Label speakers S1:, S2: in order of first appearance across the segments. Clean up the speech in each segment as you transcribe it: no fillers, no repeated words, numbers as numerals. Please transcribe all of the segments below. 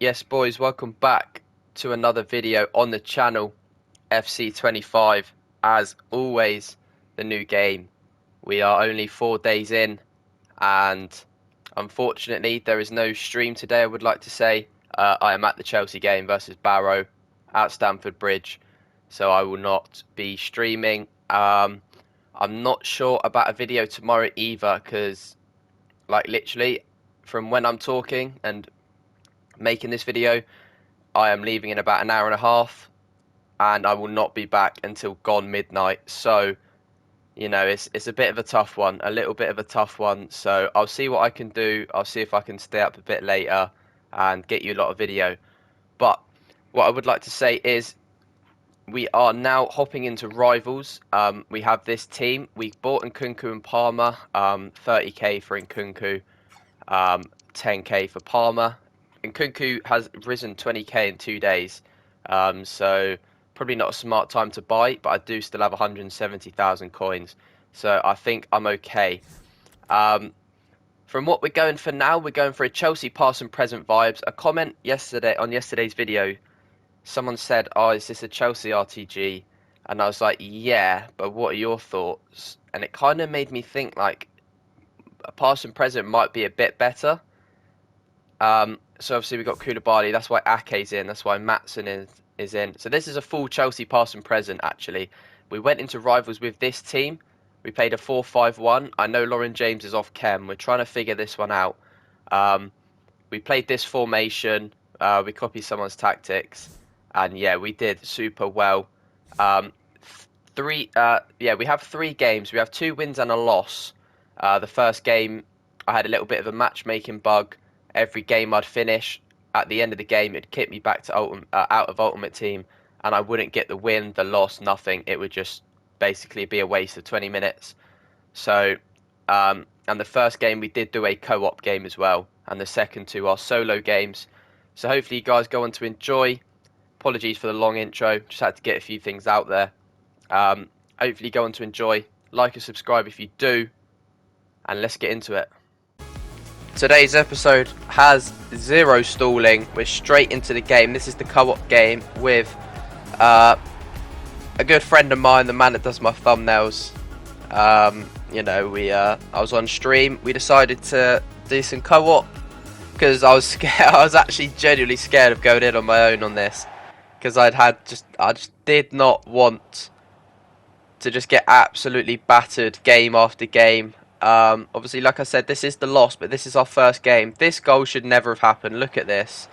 S1: Yes, boys, welcome back to another video on the channel, FC25. As always, the new game. We are only 4 days in, and unfortunately, there is no stream today. I would like to say I am at the Chelsea game versus Barrow at Stamford Bridge, so I will not be streaming. I'm not sure about a video tomorrow either, because, like, literally, from when I'm talking and making this video, I am leaving in about an hour and a half, and I will not be back until gone midnight. So, it's a bit of a tough one, a little bit of a tough one. So I'll see what I can do. I'll see if I can stay up a bit later and get you a lot of video. But what I would like to say is we are now hopping into rivals. We have this team. We bought Nkunku and Palmer, 30k for Nkunku, 10k for Palmer. Nkunku has risen 20k in 2 days, so probably not a smart time to buy, but I do still have 170,000 coins, so I think I'm okay. From what we're going for now, we're going for a Chelsea past and present vibes. A comment yesterday on yesterday's video, someone said, "Oh, is this a Chelsea RTG?" And I was like, "Yeah, but what are your thoughts?" And it kind of made me think like a past and present might be a bit better. So obviously we've got Koulibaly, that's why Ake's in, that's why Maatsen is in. So this is a full Chelsea past and present, actually. We went into rivals with this team. We played a 4-5-1. I know Lauren James is off chem. We're trying to figure this one out. We played this formation. We copied someone's tactics. And yeah, we did super well. We have 3 games. We have 2 wins and a loss. The first game, I had a little bit of a matchmaking bug. Every game I'd finish, at the end of the game, it'd kick me back to out of Ultimate Team, and I wouldn't get the win, the loss, nothing. It would just basically be a waste of 20 minutes. So, and the first game we did do a co-op game as well, and the second 2 are solo games. So hopefully you guys go on to enjoy. Apologies for the long intro, just had to get a few things out there. Hopefully you go on to enjoy. Like and subscribe if you do, and let's get into it. Today's episode has 0 stalling. We're straight into the game. This is the co-op game with a good friend of mine, the man that does my thumbnails. I was on stream. We decided to do some co-op because I was scared. I was actually genuinely scared of going in on my own on this because I just did not want to just get absolutely battered game after game. Obviously, like I said, this is the loss, but this is our first game. This goal should never have happened. Look at this.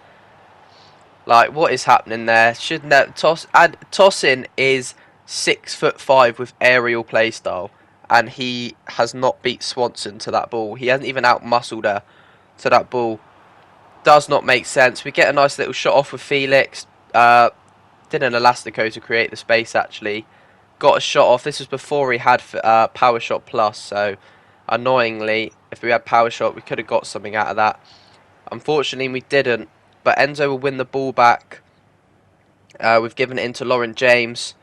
S1: Like, what is happening there? Should never Tosin is 6'5" with aerial playstyle, and he has not beat Swanson to that ball. He hasn't even out-muscled her to that ball. Does not make sense. We get a nice little shot off with Felix. Did an elastico to create the space, actually. Got a shot off. This was before he had Power Shot Plus, so annoyingly, if we had Power Shot, we could have got something out of that. Unfortunately, we didn't. But Enzo will win the ball back. We've given it into Lauren James.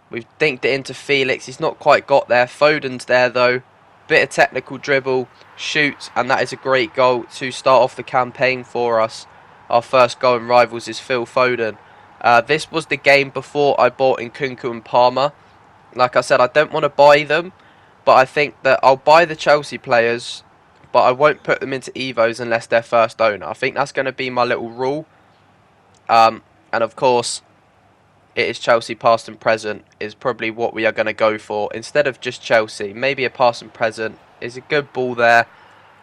S1: We've dinked it into Felix. He's not quite got there. Foden's there, though. Bit of technical dribble. Shoots. And that is a great goal to start off the campaign for us. Our first goal in rivals is Phil Foden. This was the game before I bought Nkunku and Palmer. Like I said, I don't want to buy them. But I think that I'll buy the Chelsea players, but I won't put them into Evos unless they're first owner. I think that's going to be my little rule. And of course, it is Chelsea past and present is probably what we are going to go for. Instead of just Chelsea, maybe a past and present is a good ball there.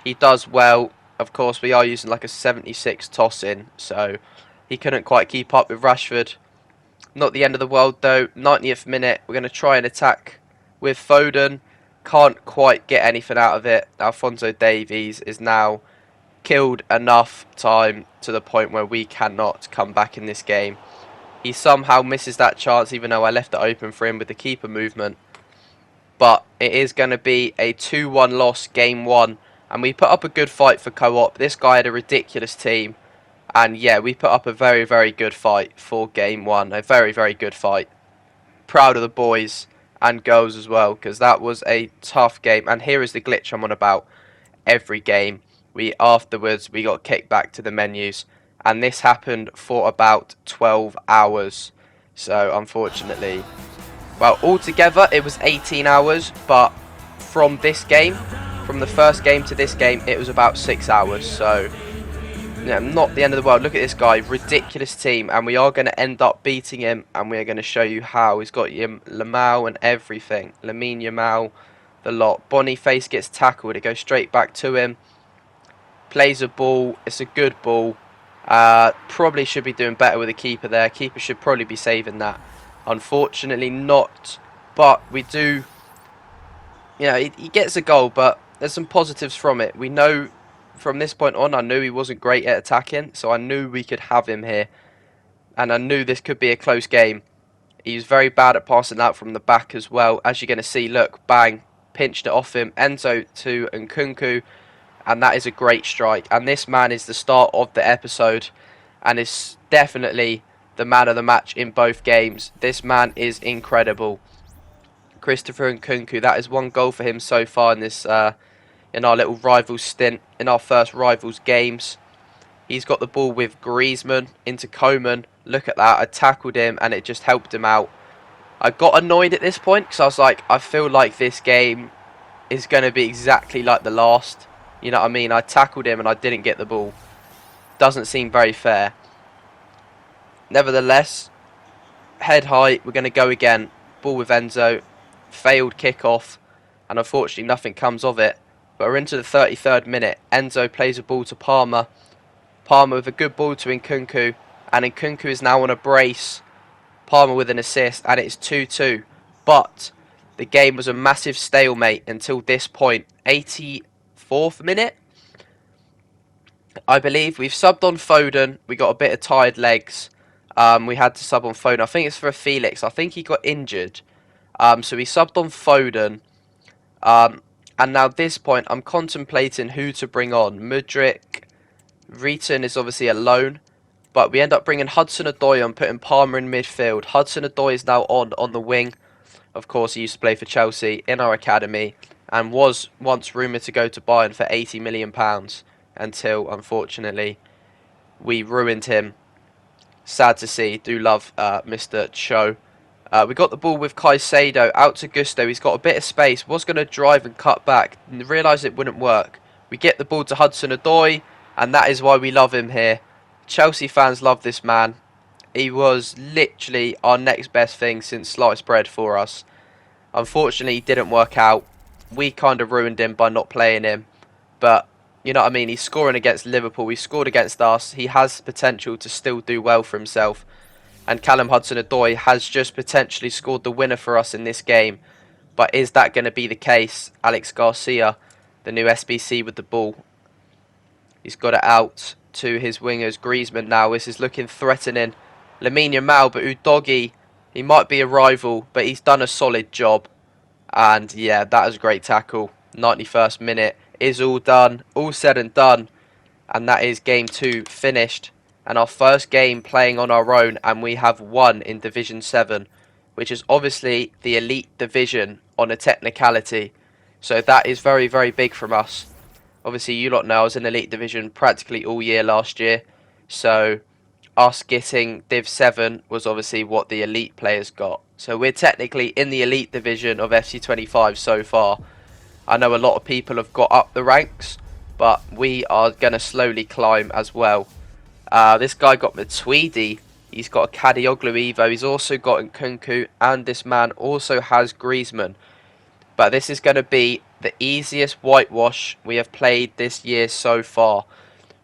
S1: He does well. Of course, we are using like a 76 toss-in, so he couldn't quite keep up with Rashford. Not the end of the world, though. 90th minute, we're going to try and attack with Foden. Can't quite get anything out of it. Alphonso Davies is now killed enough time to the point where we cannot come back in this game. He somehow misses that chance, even though I left it open for him with the keeper movement. But it is going to be a 2-1 loss, game 1. And we put up a good fight for co-op. This guy had a ridiculous team. And yeah, we put up a very, very good fight for game 1. A very, very good fight. Proud of the boys and girls as well, because that was a tough game. And here is the glitch I'm on about. Every game, afterwards we got kicked back to the menus, and this happened for about 12 hours. So unfortunately, well, altogether it was 18 hours, but from this game, from the first game to this game, it was about 6 hours. So yeah, not the end of the world. Look at this guy, ridiculous team, and we are going to end up beating him, and we're going to show you how. He's got Lamau and everything. Lamine Yamal, the lot. Boniface gets tackled. It goes straight back to him. Plays a ball. It's a good ball. Probably should be doing better with the keeper there. Keeper should probably be saving that. Unfortunately not. But we do... You know, he gets a goal, but there's some positives from it. We know... From this point on, I knew he wasn't great at attacking, so I knew we could have him here. And I knew this could be a close game. He was very bad at passing out from the back as well. As you're going to see, look, bang, pinched it off him. Enzo to Nkunku, and that is a great strike. And this man is the start of the episode, and is definitely the man of the match in both games. This man is incredible. Christopher Nkunku, that is 1 goal for him so far in this... in our little rivals stint, in our first rivals games. He's got the ball with Griezmann into Coman. Look at that, I tackled him and it just helped him out. I got annoyed at this point because I was like, I feel like this game is going to be exactly like the last. You know what I mean? I tackled him and I didn't get the ball. Doesn't seem very fair. Nevertheless, head high, we're going to go again. Ball with Enzo. Failed kickoff, and unfortunately nothing comes of it. But we're into the 33rd minute. Enzo plays a ball to Palmer. Palmer with a good ball to Nkunku. And Nkunku is now on a brace. Palmer with an assist. And it's 2-2. But the game was a massive stalemate until this point. 84th minute, I believe. We've subbed on Foden. We got a bit of tired legs. We had to sub on Foden. I think it's for Felix. I think he got injured. So we subbed on Foden. And now at this point, I'm contemplating who to bring on. Mudryk, Reeton is obviously a loan, but we end up bringing Hudson-Odoi on, putting Palmer in midfield. Hudson-Odoi is now on the wing. Of course, he used to play for Chelsea in our academy, and was once rumoured to go to Bayern for £80 million, until, unfortunately, we ruined him. Sad to see. Do love Mr. Cho. We got the ball with Caicedo out to Gusto. He's got a bit of space. Was going to drive and cut back. Realised it wouldn't work. We get the ball to Hudson-Odoi, and that is why we love him here. Chelsea fans love this man. He was literally our next best thing since sliced bread for us. Unfortunately, it didn't work out. We kind of ruined him by not playing him. But, you know what I mean? He's scoring against Liverpool. He scored against us. He has potential to still do well for himself. And Callum Hudson-Odoi has just potentially scored the winner for us in this game. But is that going to be the case? Alex Garcia, the new SBC with the ball. He's got it out to his wingers. Griezmann now. This is looking threatening. Lamine Yamal, but Udogie, he might be a rival, but he's done a solid job. And yeah, that was a great tackle. 91st minute is all done. All said and done. And that is game 2 finished. And our first game playing on our own, and we have won in Division 7, which is obviously the elite division on a technicality. So that is very, very big from us. Obviously, you lot know I was in elite division practically all year last year. So us getting Div 7 was obviously what the elite players got. So we're technically in the elite division of FC25 so far. I know a lot of people have got up the ranks, but we are going to slowly climb as well. This guy got Matuidi. He's got a Kadioglu Evo. He's also got Nkunku. And this man also has Griezmann. But this is going to be the easiest whitewash we have played this year so far.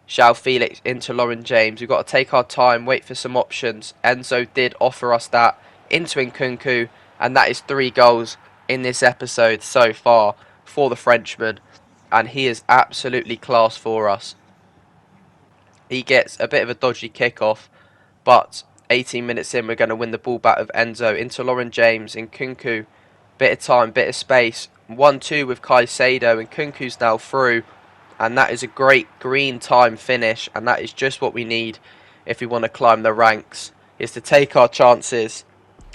S1: João Felix into Lauren James. We've got to take our time, wait for some options. Enzo did offer us that into Nkunku. And that is 3 goals in this episode so far for the Frenchman. And he is absolutely class for us. He gets a bit of a dodgy kickoff, but 18 minutes in, we're going to win the ball back of Enzo into Lauren James. Nkunku, bit of time, bit of space. 1-2 with Caicedo, and Nkunku's now through. And that is a great green time finish, and that is just what we need if we want to climb the ranks, is to take our chances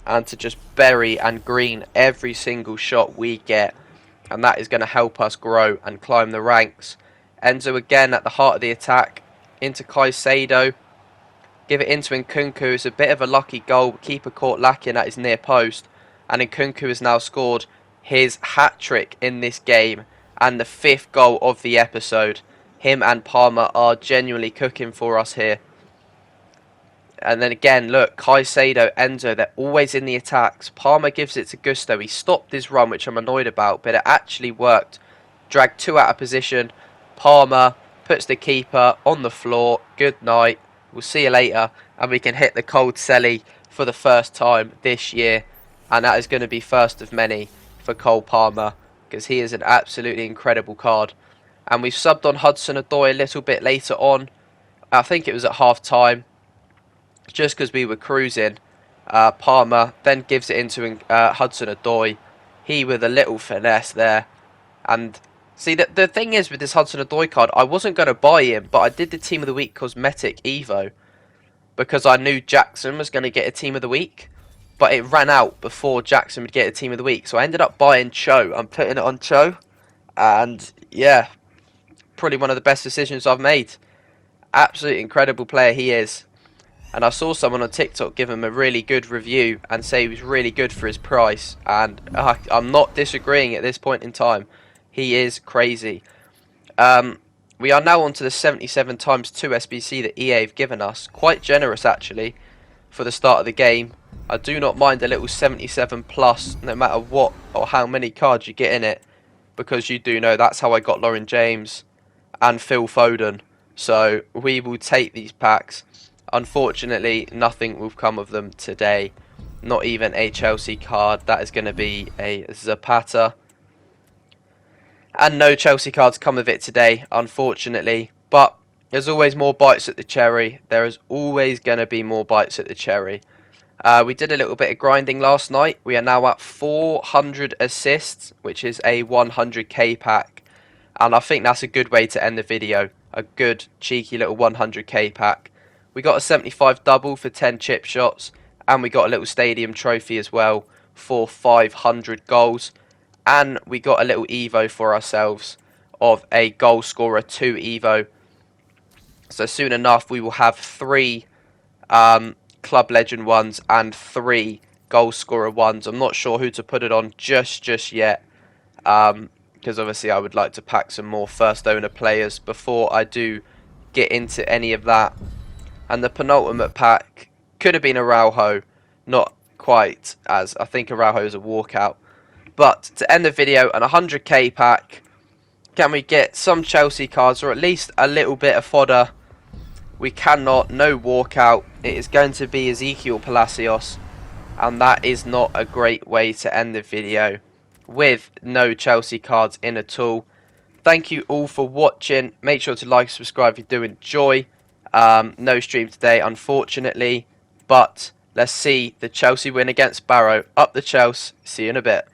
S1: and to just bury and green every single shot we get. And that is going to help us grow and climb the ranks. Enzo again at the heart of the attack. Into Caicedo. give it into Nkunku. It's a bit of a lucky goal. Keeper caught lacking at his near post, and Nkunku has now scored his hat-trick in this game and the 5th goal of the episode. Him and Palmer are genuinely cooking for us here. And then again, look, Caicedo, Enzo, they're always in the attacks. Palmer gives it to Gusto. He stopped his run, which I'm annoyed about, but it actually worked. Dragged 2 out of position. Palmer puts the keeper on the floor. Good night. We'll see you later. And we can hit the cold celly for the first time this year. And that is going to be first of many for Cole Palmer, because he is an absolutely incredible card. And we've subbed on Hudson-Odoi a little bit later on. I think it was at half time. Just because we were cruising. Palmer then gives it into Hudson-Odoi. He with a little finesse there. And see, the thing is with this Hudson-Odoi card, I wasn't going to buy him, but I did the Team of the Week Cosmetic Evo. Because I knew Jackson was going to get a Team of the Week. But it ran out before Jackson would get a Team of the Week. So I ended up buying Cho. I'm putting it on Cho. And yeah, probably one of the best decisions I've made. Absolutely incredible player he is. And I saw someone on TikTok give him a really good review and say he was really good for his price. And I'm not disagreeing at this point in time. He is crazy. We are now on to the 77 times 2 SBC that EA have given us. Quite generous, actually, for the start of the game. I do not mind a little 77 plus, no matter what or how many cards you get in it. Because you do know that's how I got Lauren James and Phil Foden. So we will take these packs. Unfortunately, nothing will come of them today. Not even a Chelsea card. That is going to be a Zapata. And no Chelsea cards come of it today, unfortunately. But there's always more bites at the cherry. There is always going to be more bites at the cherry. We did a little bit of grinding last night. We are now at 400 assists, which is a 100k pack. And I think that's a good way to end the video. A good, cheeky little 100k pack. We got a 75 double for 10 chip shots, and we got a little stadium trophy as well for 500 goals. And we got a little Evo for ourselves of a goal scorer 2 Evo. So soon enough we will have 3 Club Legend ones and 3 goal scorer ones. I'm not sure who to put it on just yet. Because obviously I would like to pack some more first owner players before I do get into any of that. And the penultimate pack could have been Araujo, not quite, as I think Araujo is a walkout. But to end the video, an 100k pack, can we get some Chelsea cards or at least a little bit of fodder? We cannot, no walkout. It is going to be Ezekiel Palacios, and that is not a great way to end the video with no Chelsea cards in at all. Thank you all for watching. Make sure to like and subscribe if you do enjoy. No stream today, unfortunately, but let's see the Chelsea win against Barrow. Up the Chelsea. See you in a bit.